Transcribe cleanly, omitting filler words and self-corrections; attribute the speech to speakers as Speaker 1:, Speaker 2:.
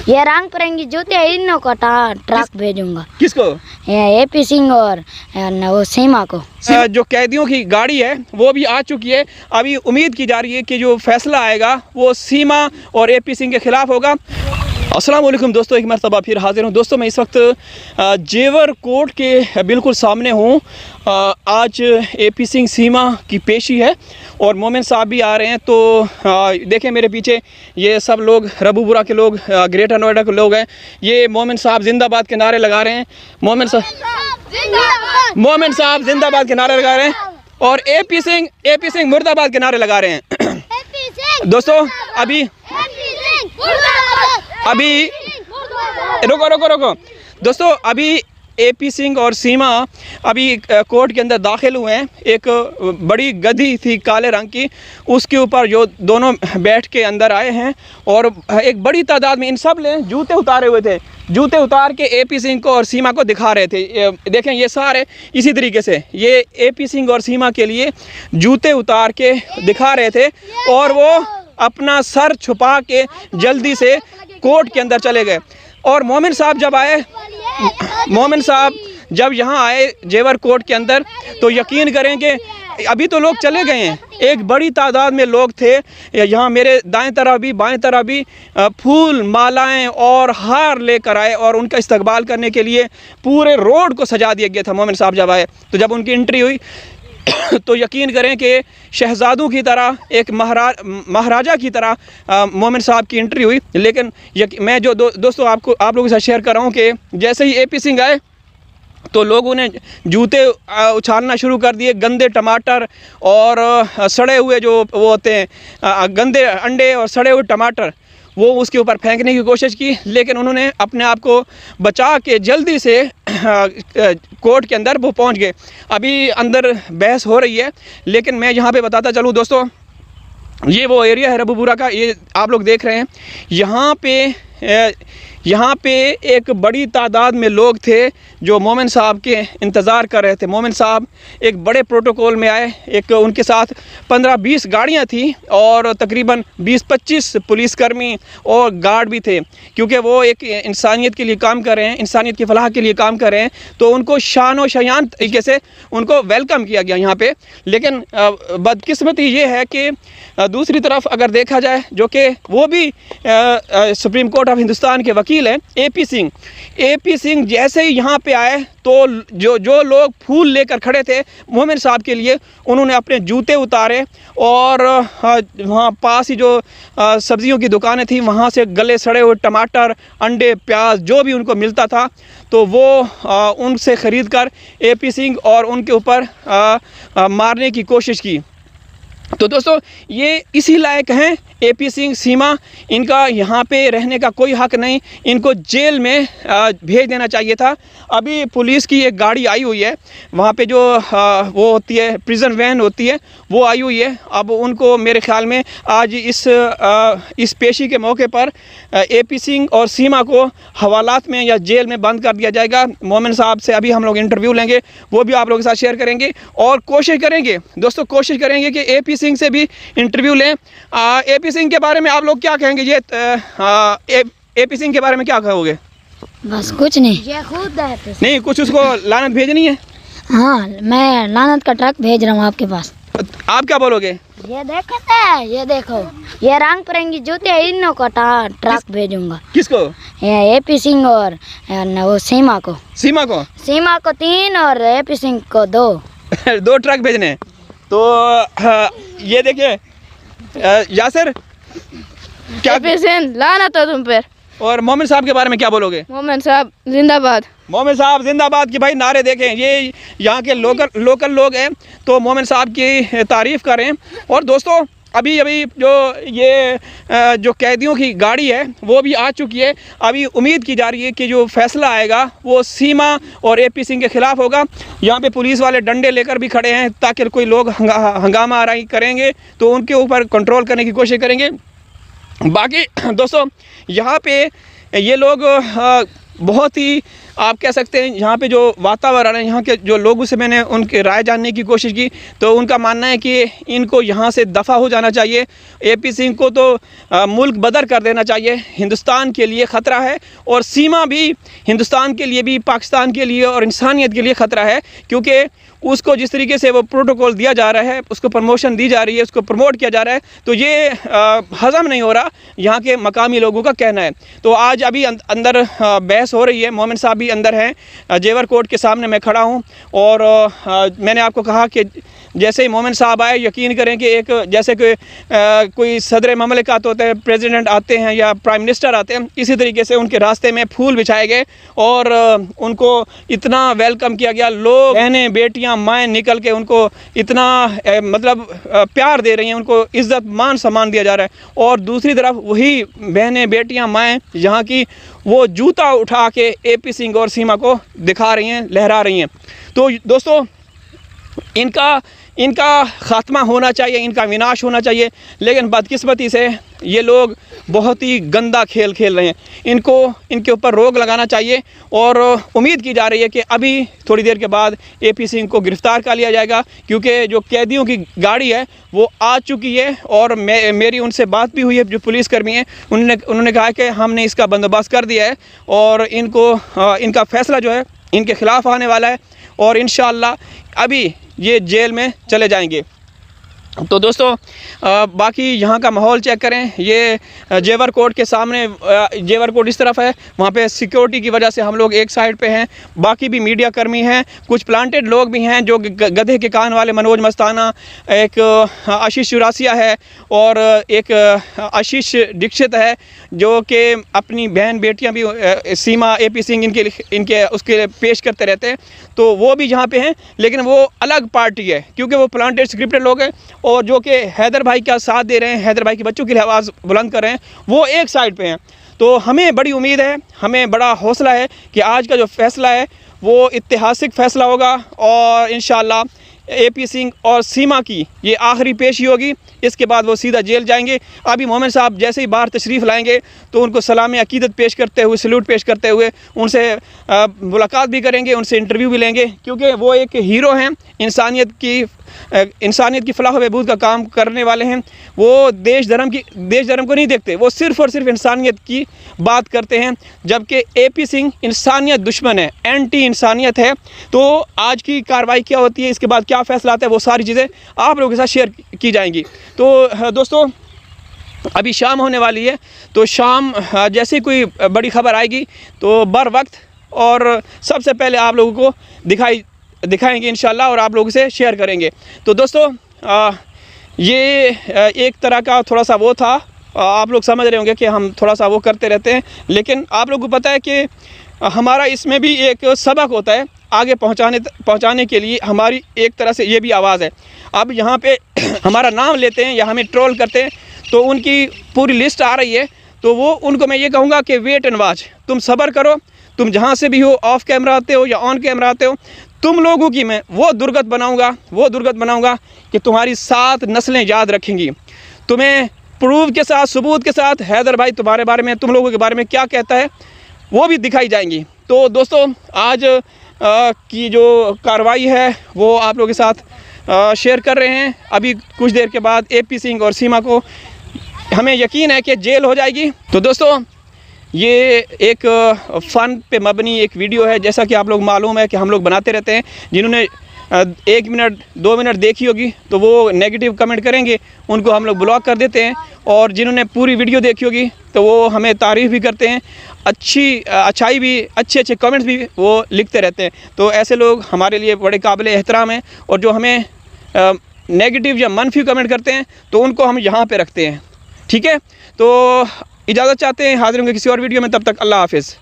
Speaker 1: ये रंग बिरंगी जूते इन्हों को ट्रक भेजूंगा।
Speaker 2: किसको?
Speaker 1: एपी सिंह और वो सीमा को।
Speaker 2: जो कैदियों की गाड़ी है वो भी आ चुकी है। अभी उम्मीद की जा रही है कि जो फैसला आएगा वो सीमा और एपी सिंह के खिलाफ होगा। अस्सलाम वालेकुम दोस्तों, एक मरतबा फिर हाजिर हूँ। दोस्तों मैं इस वक्त जेवर कोर्ट के बिल्कुल सामने हूँ। आज एपी सिंह सीमा की पेशी है और मोमिन साहब भी आ रहे हैं। तो देखें मेरे पीछे ये सब लोग रबूपुरा के लोग, ग्रेटर नोएडा के लोग हैं। ये मोमिन साहब जिंदाबाद के नारे लगा रहे हैं। मोमिन साहब जिंदाबाद के नारे लगा रहे हैं और एपी सिंह मुर्दाबाद के नारे लगा रहे हैं। दोस्तों अभी रुको दोस्तों, अभी एपी सिंह और सीमा अभी कोर्ट के अंदर दाखिल हुए हैं। एक बड़ी गधी थी काले रंग की, उसके ऊपर जो दोनों बैठ के अंदर आए हैं और एक बड़ी तादाद में इन सब ने जूते उतारे हुए थे। जूते उतार के एपी सिंह को और सीमा को दिखा रहे थे। देखें ये सारे इसी तरीके से ये एपी सिंह और सीमा के लिए जूते उतार के दिखा रहे थे और वो अपना सर छुपा के जल्दी से कोर्ट के अंदर चले गए। और मोमिन साहब जब यहाँ आए जेवर कोर्ट के अंदर तो यकीन करें कि अभी तो लोग चले गए हैं, एक बड़ी तादाद में लोग थे यहाँ। मेरे दाएं तरफ भी बाएं तरफ भी फूल मालाएं और हार लेकर आए और उनका इस्तकबाल करने के लिए पूरे रोड को सजा दिया गया था। मोमिन साहब जब आए तो जब उनकी एंट्री हुई तो यकीन करें कि शहजादों की तरह, एक महाराजा की तरह मोमिन साहब की एंट्री हुई। लेकिन मैं जो दोस्तों आप लोगों के साथ शेयर कर रहा हूँ कि जैसे ही एपी सिंह आए तो लोगों ने जूते उछालना शुरू कर दिए। गंदे टमाटर और सड़े हुए जो वो होते हैं गंदे अंडे और सड़े हुए टमाटर, वो उसके ऊपर फेंकने की कोशिश की। लेकिन उन्होंने अपने आप को बचा के जल्दी से कोर्ट के अंदर वो पहुंच गए। अभी अंदर बहस हो रही है, लेकिन मैं यहाँ पे बताता चलूँ दोस्तों, ये वो एरिया है रबूपुरा का, ये आप लोग देख रहे हैं। यहाँ पे एक बड़ी तादाद में लोग थे जो मोमिन साहब के इंतज़ार कर रहे थे। मोमिन साहब एक बड़े प्रोटोकॉल में आए, एक उनके साथ 15-20 गाड़ियाँ थी और तकरीबन 20-25 पुलिसकर्मी और गार्ड भी थे, क्योंकि वो एक इंसानियत के लिए काम कर रहे हैं, इंसानियत की फलाह के लिए काम कर रहे हैं। तो उनको शान व शयान तरीके से उनको वेलकम किया गया यहाँ पे। लेकिन बदकिस्मती ये है कि दूसरी तरफ अगर देखा जाए, जो कि वो भी सुप्रीम कोर्ट ऑफ हिंदुस्तान के वकील हैं, एपी सिंह जैसे ही यहाँ पे आए तो जो लोग फूल लेकर खड़े थे मोमिन साहब के लिए, उन्होंने अपने जूते उतारे और वहाँ पास ही जो सब्जियों की दुकानें थी वहाँ से गले सड़े हुए टमाटर, अंडे, प्याज जो भी उनको मिलता था तो वो उनसे ख़रीद कर एपी सिंह और उनके ऊपर मारने की कोशिश की। तो दोस्तों ये इसी लायक हैं एपी सिंह, सीमा, इनका यहाँ पे रहने का कोई हक नहीं, इनको जेल में भेज देना चाहिए था। अभी पुलिस की एक गाड़ी आई हुई है, वहाँ पे जो वो होती है प्रिजन वैन होती है, वो आई हुई है। अब उनको मेरे ख्याल में आज इस पेशी के मौके पर एपी सिंह और सीमा को हवालात में या जेल में बंद कर दिया जाएगा। मोमिन साहब से अभी हम लोग इंटरव्यू लेंगे, वो भी आप लोगों के साथ शेयर करेंगे और कोशिश करेंगे दोस्तों, कोशिश करेंगे कि एपी सिंह से भी इंटरव्यू लें। एपी सिंह के बारे में आप लोग क्या कहेंगे? ये एपी सिंह के बारे में क्या कहोगे?
Speaker 1: बस कुछ नहीं, ये खुद
Speaker 2: नहीं, कुछ उसको लानत भेजनी है।
Speaker 1: हाँ, मैं लानत का ट्रक भेज रहा हूँ आपके पास।
Speaker 2: आप क्या बोलोगे?
Speaker 1: ये देखो ये रंग बिरंगी जूते इन्हों को ट्रक भेजूंगा।
Speaker 2: किसको?
Speaker 1: ये एपी सिंह और वो सीमा को 3 और एपी सिंह को 2
Speaker 2: 2 ट्रक भेजने। तो ये देखिए यासिर, क्या
Speaker 3: एपी सिंह लानत हो तुम पर।
Speaker 2: और मोमिन साहब के बारे में क्या बोलोगे?
Speaker 3: मोमिन साहब जिंदाबाद।
Speaker 2: मोमिन साहब जिंदाबाद की भाई नारे देखें, ये यहाँ के लोकल लोग हैं तो मोमिन साहब की तारीफ़ करें। और दोस्तों अभी जो कैदियों की गाड़ी है वो भी आ चुकी है। अभी उम्मीद की जा रही है कि जो फैसला आएगा वो सीमा और एपी सिंह के खिलाफ होगा। यहाँ पे पुलिस वाले डंडे लेकर भी खड़े हैं ताकि कोई लोग हंगामा आराई करेंगे तो उनके ऊपर कंट्रोल करने की कोशिश करेंगे। बाकी दोस्तों यहाँ पे ये लोग बहुत ही आप कह सकते हैं यहाँ पे जो वातावरण है, यहाँ के जो लोगों से मैंने उनके राय जानने की कोशिश की, तो उनका मानना है कि इनको यहाँ से दफ़ा हो जाना चाहिए। AP सिंह को तो मुल्क बदर कर देना चाहिए। हिंदुस्तान के लिए ख़तरा है और सीमा भी हिंदुस्तान के लिए भी, पाकिस्तान के लिए और इंसानियत के लिए ख़तरा है, क्योंकि उसको जिस तरीके से वो प्रोटोकॉल दिया जा रहा है, उसको प्रमोशन दी जा रही है, उसको प्रमोट किया जा रहा है, तो ये हज़म नहीं हो रहा, यहाँ के मकामी लोगों का कहना है। तो आज अभी अंदर बहस हो रही है, मोमिन साहब भी अंदर हैं, जेवर कोर्ट के सामने मैं खड़ा हूँ। और मैंने आपको कहा कि जैसे ही मोमिन साहब आए, यकीन करें कि एक जैसे कि कोई सदर ममलिकत होते हैं, प्रेसिडेंट आते हैं या प्राइम मिनिस्टर आते हैं, इसी तरीके से उनके रास्ते में फूल बिछाए गए और उनको इतना वेलकम किया गया। लोग, बहनें, बेटियां, माएँ निकल के उनको इतना मतलब प्यार दे रही हैं, उनको इज़्ज़त, मान सम्मान दिया जा रहा है। और दूसरी तरफ वही बहनें, बेटियां, माएँ यहाँ की वो जूता उठा के AP सिंह और सीमा को दिखा रही हैं, लहरा रही हैं। तो दोस्तों, इनका ख़ात्मा होना चाहिए, इनका विनाश होना चाहिए, लेकिन बदकिस्मती से ये लोग बहुत ही गंदा खेल खेल रहे हैं। इनके ऊपर रोक लगाना चाहिए और उम्मीद की जा रही है कि अभी थोड़ी देर के बाद AP सिंह को गिरफ़्तार कर लिया जाएगा, क्योंकि जो कैदियों की गाड़ी है वो आ चुकी है। और मेरी उनसे बात भी हुई है, जो पुलिसकर्मी हैं, उन्होंने कहा कि हमने इसका बंदोबस्त कर दिया है और इनका फ़ैसला जो है इनके ख़िलाफ़ आने वाला है और इंशाअल्लाह अभी ये जेल में चले जाएंगे। तो दोस्तों, बाकी यहाँ का माहौल चेक करें। ये जेवर कोर्ट के सामने, जेवर कोर्ट इस तरफ है, वहाँ पे सिक्योरिटी की वजह से हम लोग एक साइड पे हैं, बाकी भी मीडिया कर्मी हैं, कुछ प्लांटेड लोग भी हैं, जो गधे के कान वाले मनोज मस्ताना, एक आशीष चुरासिया है और एक आशीष दीक्षित है, जो कि अपनी बहन बेटियाँ भी सीमा, AP सिंह इनके उसके पेश करते रहते हैं। तो वो भी यहाँ पे हैं, लेकिन वो अलग पार्टी है, क्योंकि वो प्लांटेड स्क्रिप्टेड लोग हैं और जो कि हैदर भाई का साथ दे रहे हैं, हैदर भाई के बच्चों के लिए आवाज़ बुलंद कर रहे हैं, वो एक साइड पे हैं। तो हमें बड़ी उम्मीद है, हमें बड़ा हौसला है कि आज का जो फ़ैसला है वो ऐतिहासिक फ़ैसला होगा और इंशाअल्लाह AP सिंह और सीमा की ये आखिरी पेशी होगी। इसके बाद वो सीधा जेल जाएंगे। अभी मोमिन साहब जैसे ही बाहर तशरीफ़ लाएंगे तो उनको सलाम अकीदत पेश करते हुए, सल्यूट पेश करते हुए उनसे मुलाकात भी करेंगे, उनसे इंटरव्यू भी लेंगे, क्योंकि वो एक हीरो हैं, इंसानियत की फलाह बहबूद का काम करने वाले हैं। वो देश धर्म को नहीं देखते, वो सिर्फ़ और सिर्फ इंसानियत की बात करते हैं, जबकि AP सिंह इंसानियत दुश्मन है, एंटी इंसानियत है। तो आज की कार्रवाई क्या होती है, इसके बाद क्या फ़ैसला आता है, वो सारी चीज़ें आप लोगों के साथ शेयर की जाएंगी। तो दोस्तों, अभी शाम होने वाली है, तो शाम जैसे कोई बड़ी खबर आएगी तो बर वक्त और सबसे पहले आप लोगों को दिखाएंगे इंशाल्लाह और आप लोगों से शेयर करेंगे। तो दोस्तों, ये एक तरह का थोड़ा सा वो था, आप लोग समझ रहे होंगे कि हम थोड़ा सा वो करते रहते हैं, लेकिन आप लोगों को पता है कि हमारा इसमें भी एक सबक होता है, आगे पहुंचाने के लिए हमारी एक तरह से ये भी आवाज़ है। अब यहाँ पे हमारा नाम लेते हैं या हमें ट्रोल करते हैं, तो उनकी पूरी लिस्ट आ रही है। तो वो उनको मैं ये कहूँगा कि वेट एंड वॉच, तुम सब्र करो, तुम जहाँ से भी हो, ऑफ कैमरा आते हो या ऑन कैमरा आते हो, तुम लोगों की मैं वो दुर्गत बनाऊँगा कि तुम्हारी 7 नस्लें याद रखेंगी। तुम्हें प्रूफ के साथ, सबूत के साथ हैदर भाई तुम्हारे बारे में, तुम लोगों के बारे में क्या कहता है, वो भी दिखाई जाएंगी। तो दोस्तों, आज की जो कार्रवाई है वो आप लोगों के साथ शेयर कर रहे हैं। अभी कुछ देर के बाद AP सिंह और सीमा को हमें यकीन है कि जेल हो जाएगी। तो दोस्तों, ये एक फ़न पे मबनी एक वीडियो है, जैसा कि आप लोग मालूम है कि हम लोग बनाते रहते हैं। जिन्होंने 1 मिनट 2 मिनट देखी होगी तो वो नेगेटिव कमेंट करेंगे, उनको हम लोग ब्लॉक कर देते हैं, और जिन्होंने पूरी वीडियो देखी होगी तो वो हमें तारीफ़ भी करते हैं, अच्छाई भी, अच्छे कमेंट्स भी वो लिखते रहते हैं। तो ऐसे लोग हमारे लिए बड़े काबिल एहतराम हैं, और जो हमें नेगेटिव या मनफी कमेंट करते हैं तो उनको हम यहाँ पे रखते हैं। ठीक है, तो इजाज़त चाहते हैं, हाज़िर होंगे किसी और वीडियो में, तब तक अल्लाह हाफ़िज़।